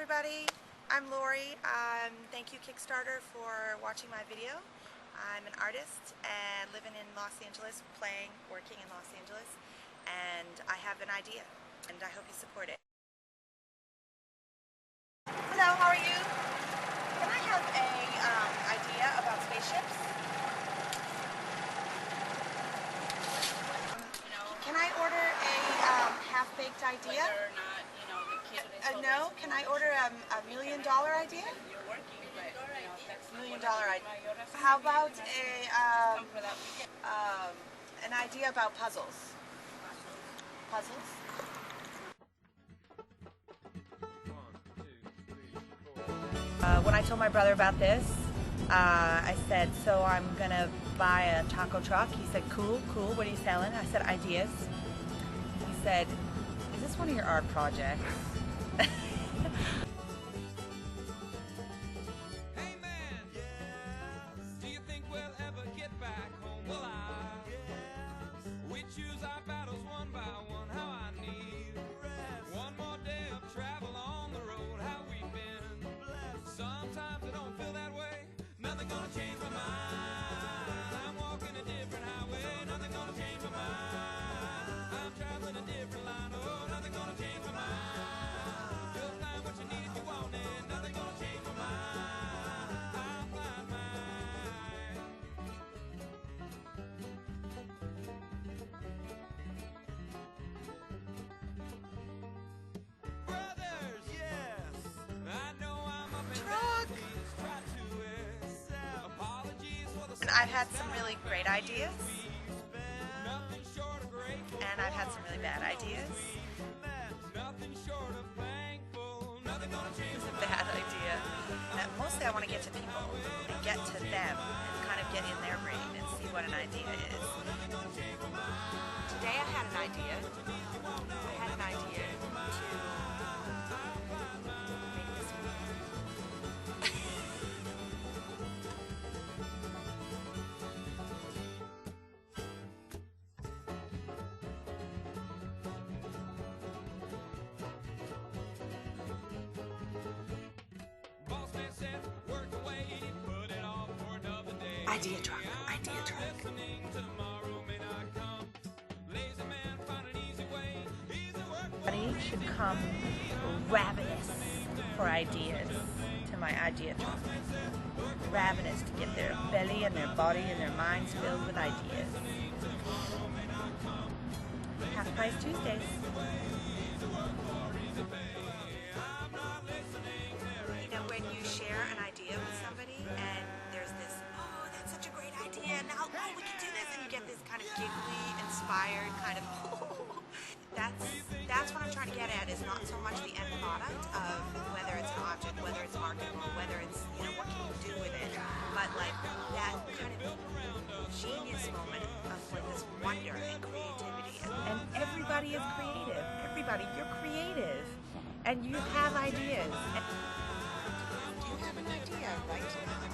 everybody, I'm Lori. Thank you Kickstarter for watching my video. I'm an artist and living in Los Angeles, working in Los Angeles, and I have an idea and I hope you support it. Hello, how are you? Can I have a idea about spaceships? Can I order a half-baked idea? Whether or not, the kid is No, can I order a $1 million idea? You're working, but, that's $1 million idea. How about an idea about puzzles? Puzzles? When I told my brother about this, I said, so I'm gonna buy a taco truck. He said, cool, what are you selling? I said, ideas. He said, is this one of your art projects? Hey man, yes. Do you think we'll ever get back home? Well, we choose our battles one by one. How I need rest. One more day of travel on the road. How we've been blessed. Sometimes I don't feel that way. Nothing gonna change my mind. I'm walking a different highway. Nothing gonna change my mind. I'm traveling a different line. Oh, nothing gonna change my mind. You'll find what you need if you want it. Nothing gonna change my mind. I'll find mine. Brothers, yes. I know I'm up and Truck. please try to accept. Apologies for the And I've had some really great ideas, nothing short of grateful. and I've had some really bad ideas. Nothing short of thankful. Nothing gonna change It's a bad idea. Mostly I want to get to people and get to them and kind of get in their brain and see what an idea is. Today I had an idea. I had an idea to make this movie. Boss man said, work away, put it off for another day. Idea truck. Idea truck. Listening tomorrow may not come. Lazy man found an easy way. Easy work. Everybody should come ravenous for ideas to my idea truck. Ravenous to get their belly and their body and their minds filled with ideas. Half Price Tuesdays. You know, when you share an idea with somebody and there's this, oh, that's such a great idea, now, oh, we can do this, and you get this kind of giggly, inspired kind of, that's what I'm trying to get at, is not so much the end product of whether it's an object, whether it's marketable, whether it's, what can you do with it, but like that kind of genius moment of like this wonder and creativity. And everybody is creative. Everybody, you're creative. And you have ideas. Do you have an idea right now?